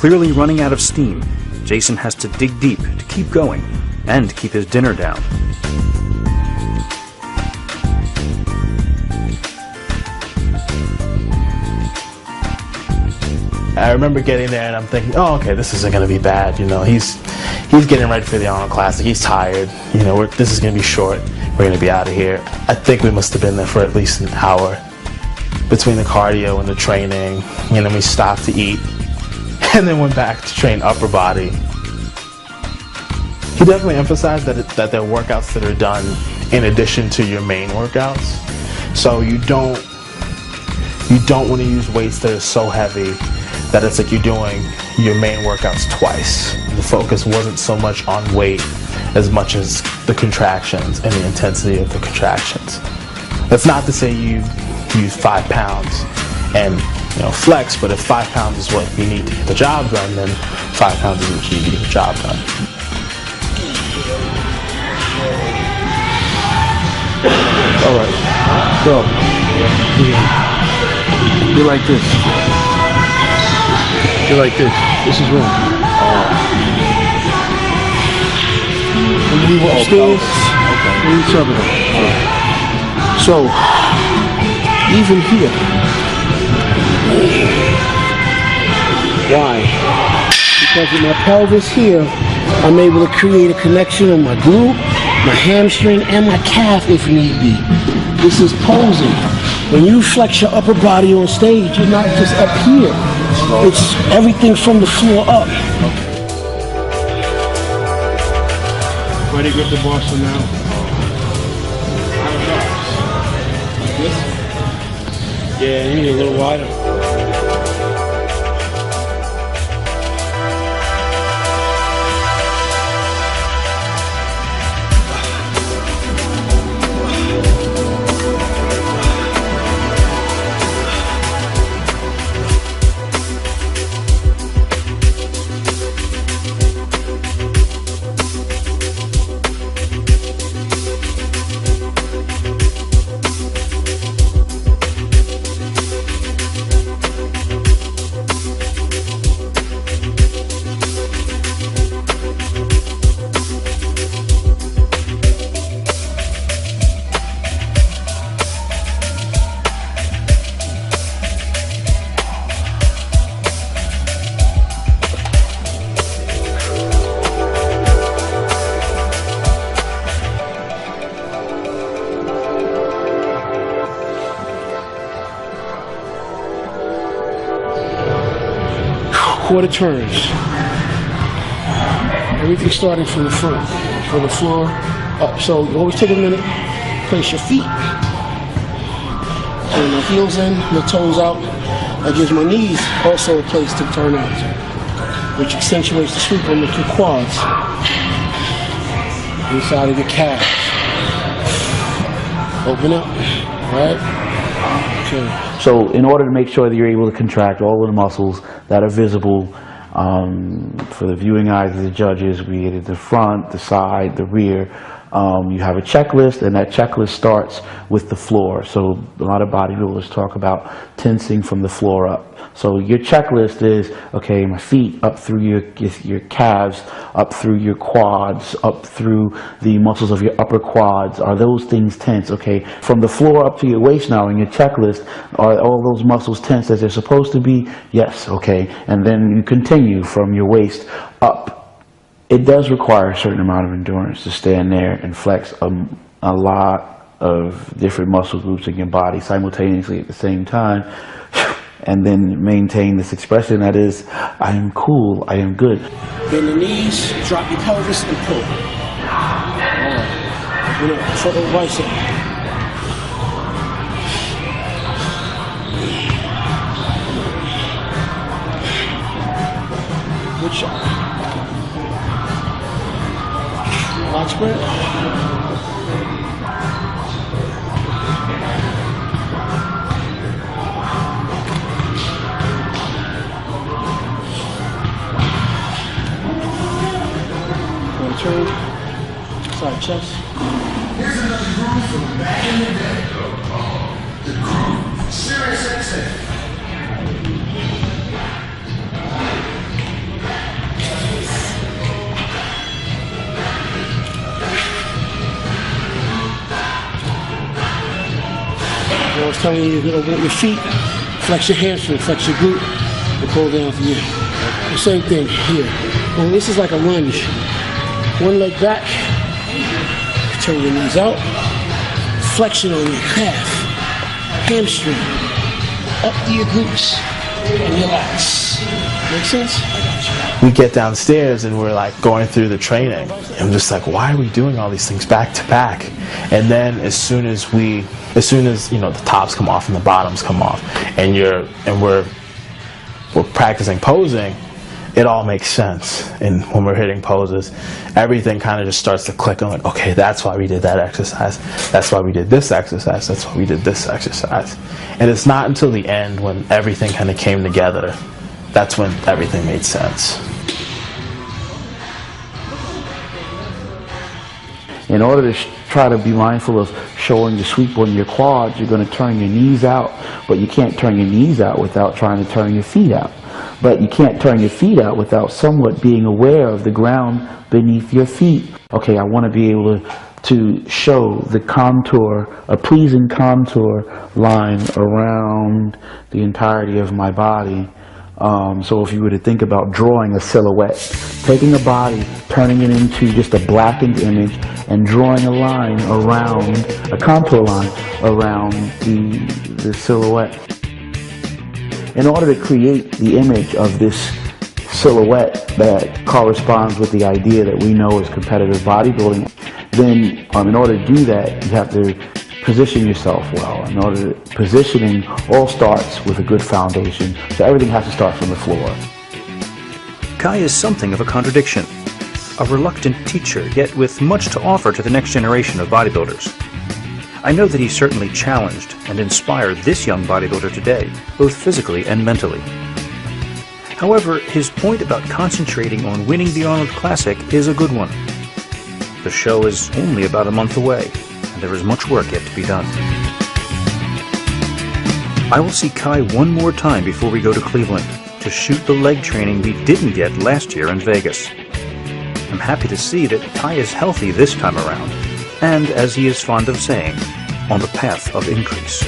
clearly running out of steam, Jason has to dig deep to keep going and keep his dinner down. I remember getting there and I'm thinking, oh, okay, this isn't going to be bad. You know, he's getting ready for the Arnold Classic. He's tired. You know, this is going to be short. We're going to be out of here. I think we must have been there for at least an hour between the cardio and the training. And then we stopped to eat and then went back to train upper body. He definitely emphasized that there are workouts that are done in addition to your main workouts. So you don't want to use weights that are so heavy that it's like you're doing your main workouts twice. The focus wasn't so much on weight as much as the contractions and the intensity of the contractions. That's not to say you use 5 pounds and flex, but if 5 pounds is what you need to get the job done, then 5 pounds is what you need to get the job done. All right, go. You're like this. You're like this. This is wrong. When we were upstairs, we each other. So, even here. Why? Because with my pelvis here, I'm able to create a connection on my glute, my hamstring, and my calf if need be. This is posing. When you flex your upper body on stage, you're not just up here. It's everything from the floor up. Where do you get the Boston now? I don't know. Like this? Yeah, you need a little wider. Quarter turns. Everything starting from the front, from the floor up. So you always take a minute, place your feet. Turn my heels in, the toes out. That gives my knees also a place to turn out, which accentuates the sweep and make your quads. Inside of your calves. Open up, all right? Okay. So in order to make sure that you're able to contract all of the muscles that are visible for the viewing eyes of the judges, be it the front, the side, the rear, you have a checklist, and that checklist starts with the floor. So a lot of bodybuilders talk about tensing from the floor up. So your checklist is, okay, my feet up through your calves, up through your quads, up through the muscles of your upper quads. Are those things tense? Okay, from the floor up to your waist now in your checklist, are all those muscles tense as they're supposed to be? Yes, okay. And then you continue from your waist up. It does require a certain amount of endurance to stand there and flex a lot of different muscle groups in your body simultaneously at the same time, and then maintain this expression that is, I am cool, I am good. Bend the knees, drop your pelvis, and pull. All right. Front of the bicep. Good shot. Lock spread. Turn, side chest. Here's another groove from back in the day. The groove, serious exit. I was telling you to open up your feet, flex your hamstring, flex your glute, and pull down for you. The same thing here. Well, this is like a lunge. One leg back, turn your knees out, flexion on your calf, hamstring, up to your glutes, and relax. Make sense? We get downstairs and we're like going through the training. I'm just like, why are we doing all these things back to back? And then as soon as the tops come off and the bottoms come off, and we're practicing posing, it all makes sense. And when we're hitting poses, everything kind of just starts to click. I'm like, okay, that's why we did that exercise. That's why we did this exercise. That's why we did this exercise. And it's not until the end, when everything kind of came together, that's when everything made sense. In order to try to be mindful of showing the sweep on your quads, you're going to turn your knees out, but you can't turn your knees out without trying to turn your feet out. But you can't turn your feet out without somewhat being aware of the ground beneath your feet. Okay, I want to be able to show the contour, a pleasing contour line around the entirety of my body. So if you were to think about drawing a silhouette, taking a body, turning it into just a blackened image, and drawing a line around, a contour line around the silhouette. In order to create the image of this silhouette that corresponds with the idea that we know as competitive bodybuilding, then in order to do that, you have to position yourself well. Positioning all starts with a good foundation, so everything has to start from the floor. Kai is something of a contradiction. A reluctant teacher, yet with much to offer to the next generation of bodybuilders. I know that he certainly challenged and inspired this young bodybuilder today, both physically and mentally. However, his point about concentrating on winning the Arnold Classic is a good one. The show is only about a month away, and there is much work yet to be done. I will see Kai one more time before we go to Cleveland to shoot the leg training we didn't get last year in Vegas. I'm happy to see that Kai is healthy this time around, and as he is fond of saying, on the path of increase.